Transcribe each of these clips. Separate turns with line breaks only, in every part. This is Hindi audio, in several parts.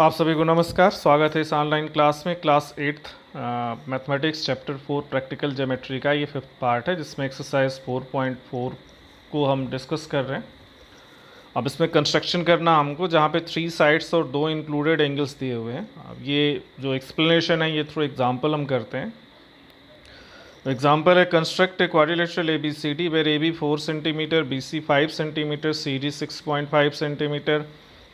आप सभी को नमस्कार। स्वागत है इस ऑनलाइन क्लास में। Class 8th mathematics chapter 4 practical geometry का ये 5th पार्ट है, जिसमें एक्सरसाइज 4.4 को हम डिस्कस कर रहे हैं। अब इसमें कंस्ट्रक्शन करना हमको, जहाँ पे 3 साइड्स और 2 इंक्लूडेड एंगल्स दिए हुए हैं। अब ये जो एक्सप्लेनेशन है ये थ्रू एग्जाम्पल हम करते हैं। एग्जाम्पल है, construct a quadrilateral ABCD where AB 4 centimetre, BC 5 centimetre, CD 6.5 centimetre,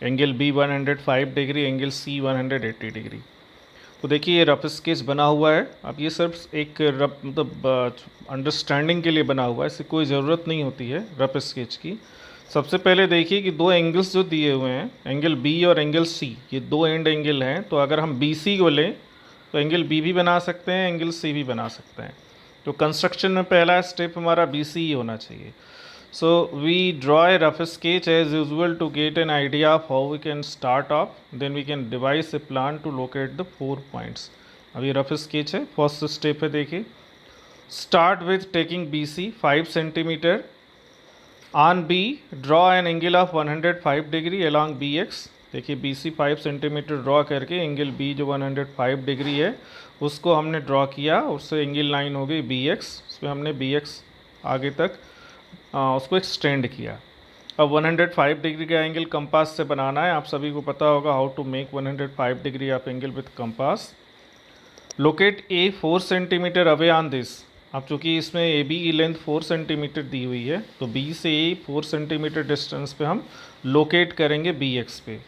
angle B 105 degree, angle C 180 degree. तो देखिए ये रफ स्केच बना हुआ है। अब ये सिर्फ एक रफ मतलब अंडरस्टैंडिंग के लिए बना हुआ है, इससे कोई ज़रूरत नहीं होती है रफ स्केच की। सबसे पहले देखिए कि दो एंगल्स जो दिए हुए हैं, एंगल B और एंगल C, ये दो एंड एंगल हैं। तो अगर हम BC को लें तो एंगल B भी बना सकते हैं, एंगल C भी बना सकते हैं। तो कंस्ट्रक्शन में पहला स्टेप हमारा BC ही होना चाहिए। So we draw a rough sketch as usual to get an idea of how we can start off. Then we can devise a plan to locate the 4 points. अब ये रफ स्केच है। फर्स्ट स्टेप है, देखिए, start with taking BC 5 centimetre. On B draw an angle of 105 degree along BX। देखिए BC 5 सेंटीमीटर ड्रॉ करके एंगल B जो 105 डिग्री है उसको हमने ड्रॉ किया, उससे एंगल लाइन हो गई BX। उसमें हमने BX आगे तक उसको एक्सटेंड किया। अब 105 डिग्री का एंगल कंपास से बनाना है। आप सभी को पता होगा how to make 105 degree of angle with compass. Locate A 4 centimetre away on this. अब चूँकि इसमें AB की लेंथ 4 सेंटीमीटर दी हुई है, तो B से A 4 सेंटीमीटर डिस्टेंस पे हम लोकेट करेंगे BX पे।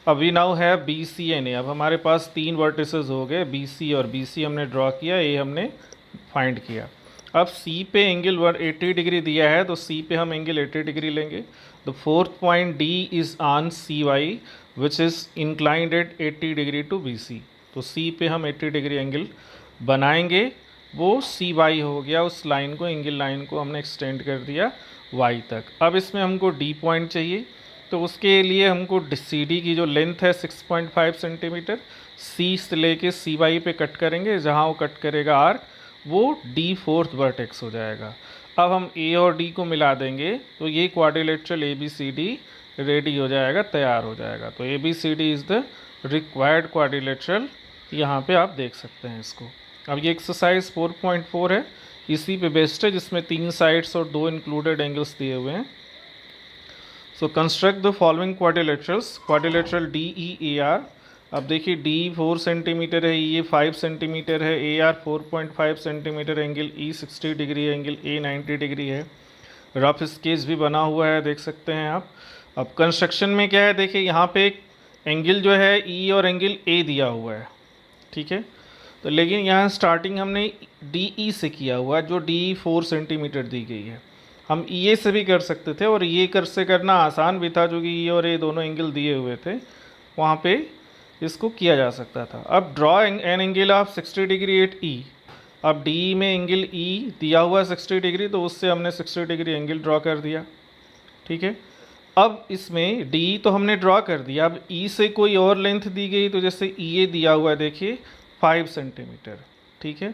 अब वी नाउ है BC एंड A। अब हमारे पास 3 वर्टिसेस हो गए, BC और BC हमने ड्रॉ किया, A हमने फाइंड किया। अब C पे एंगल 180 डिग्री दिया है, तो C पे हम एंगल 80 डिग्री लेंगे। The fourth point D is on CY which is inclined at 80 degree to BC। तो C पे हम 80 डिग्री एंगल बनाएंगे, वो CY हो गया। उस लाइन को, एंगल लाइन को हमने एक्सटेंड कर दिया Y तक। अब इसमें हमको D पॉइंट चाहिए, तो उसके लिए हमको CD की जो लेंथ है 6.5 सेंटीमीटर, C से लेके CY पे कट करेंगे। जहाँ वो कट करेगा आर्क, वो D फोर्थ वर्टेक्स हो जाएगा। अब हम A और D को मिला देंगे तो ये क्वाड्रिलेटरल ABCD रेडी हो जाएगा, तैयार हो जाएगा। तो ABCD is the required quadrilateral. यहाँ पे आप देख सकते हैं इसको। अब ये एक्सरसाइज 4.4 है, इसी पे बेस्ड है, जिसमें 3 साइड्स और 2 इंक्लूडेड एंगल्स दिए हुए हैं। So construct the following quadrilaterals. Quadrilateral DEAR। अब देखिए D 4 सेंटीमीटर है, ये 5 सेंटीमीटर है, AR 4.5 centimetre, angle E 60 degree है, एंगल A 90 डिग्री है। रफ स्केच भी बना हुआ है, देख सकते हैं आप। अब कंस्ट्रक्शन में क्या है, देखिए यहाँ पे एक एंगल जो है E और एंगल A दिया हुआ है, ठीक है। तो लेकिन यहाँ स्टार्टिंग हमने DE से किया हुआ है, जो D 4 सेंटीमीटर दी गई है। हम EA से भी कर सकते थे, और ये से करना आसान भी था, जो कि E और A दोनों एंगल दिए हुए थे, वहाँ पे इसको किया जा सकता था। अब draw an angle of 60 degree at E। अब D में एंगल E दिया हुआ है 60 डिग्री, तो उससे हमने 60 डिग्री एंगल ड्रॉ कर दिया, ठीक है। अब इसमें D तो हमने ड्रॉ कर दिया। अब E से कोई और लेंथ दी गई, तो जैसे EA दिया हुआ है, देखिए 5 सेंटीमीटर, ठीक है।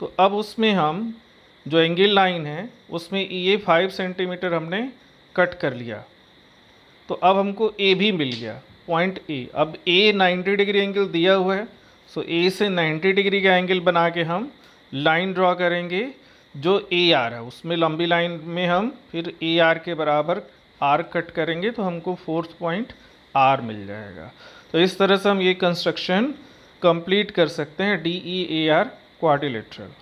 तो अब उसमें हम जो एंगल लाइन है उसमें EA 5 सेंटीमीटर हमने कट कर लिया, तो अब हमको A भी मिल गया, पॉइंट A। अब A 90 डिग्री एंगल दिया हुआ है, सो A से 90 डिग्री का एंगल बना के हम लाइन ड्रॉ करेंगे। जो AR है उसमें लंबी लाइन में हम फिर AR के बराबर आर्क कट करेंगे, तो हमको फोर्थ पॉइंट R मिल जाएगा। तो इस तरह से हम ये कंस्ट्रक्शन कंप्लीट कर सकते हैं, DEAR quadrilateral.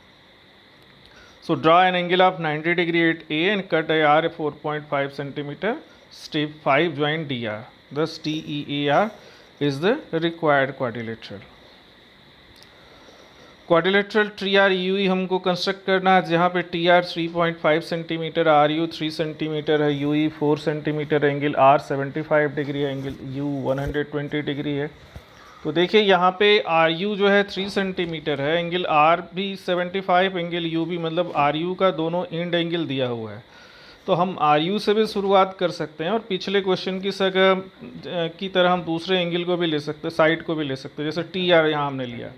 So draw an angle of 90 degree at A and cut AR 4.5 centimeter. Step 5 join DR. Thus DEAR is the required quadrilateral. Quadrilateral TRUE हमको कंस्ट्रक्ट करना है, जहाँ पे TR 3.5 सेंटीमीटर, RU 3 सेंटीमीटर है, UE 4 centimetre, angle R 75 degree है, एंगल U 120 डिग्री है। तो देखिए यहाँ पे RU जो है 3 सेंटीमीटर है, एंगल R भी 75, एंगल U भी, मतलब RU का दोनों एंड एंगल दिया हुआ है। तो हम RU से भी शुरुआत कर सकते हैं, और पिछले क्वेश्चन की तरह हम दूसरे एंगल को भी ले सकते हैं, साइड को भी ले सकते हैं। जैसे TR यहाँ हमने लिया,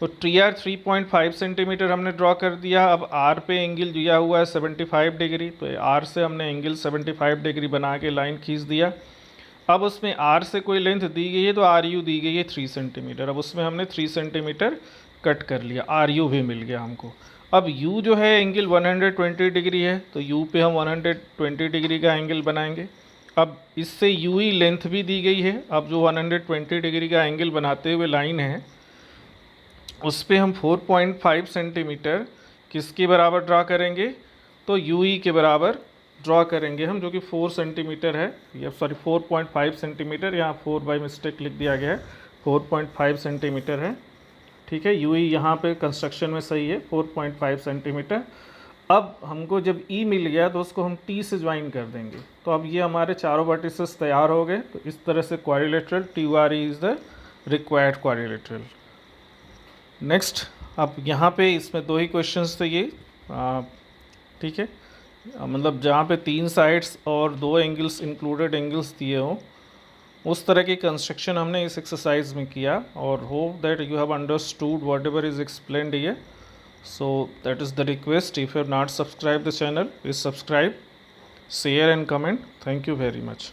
तो TR 3.5 सेंटीमीटर हमने ड्रॉ कर दिया। अब R पे एंगल दिया हुआ है 75 डिग्री, तो R से हमने एंगल 75 डिग्री बना के लाइन खींच दिया। अब उसमें आर से कोई लेंथ दी गई है तो आर यू दी गई है 3 सेंटीमीटर। अब उसमें हमने 3 सेंटीमीटर कट कर लिया, आर यू भी मिल गया हमको। अब यू जो है एंगल 120 डिग्री है, तो यू पे हम 120 डिग्री का एंगल बनाएंगे। अब इससे यू ही लेंथ भी दी गई है। अब जो 120 डिग्री का एंगल बनाते हुए लाइन है उस पर हम 4.5 सेंटीमीटर किसके बराबर ड्रा करेंगे, तो यू ई के बराबर ड्रॉ करेंगे हम, जो कि 4 सेंटीमीटर है, या सॉरी 4.5 सेंटीमीटर, यहाँ 4 बाई मिस्टेक लिख दिया गया है, 4.5 सेंटीमीटर है। ठीक है, यू ई यहाँ पे कंस्ट्रक्शन में सही है, 4.5 सेंटीमीटर। अब हमको जब ई मिल गया तो उसको हम टी से ज्वाइन कर देंगे। तो अब ये हमारे चारों वर्टिसेस तैयार हो गए। तो इस तरह से quadrilateral T R E is the required quadrilateral. Next, अब यहाँ पे इसमें 2 ही क्वेश्चंस थे ये, ठीक है, मतलब जहाँ पे 3 साइड्स और 2 एंगल्स इंक्लूडेड एंगल्स दिए हों, उस तरह की कंस्ट्रक्शन हमने इस एक्सरसाइज में किया। और hope that you have understood what ever is explained here. So that is the request. If you have not subscribed the channel, please subscribe, share and comment. Thank you very much.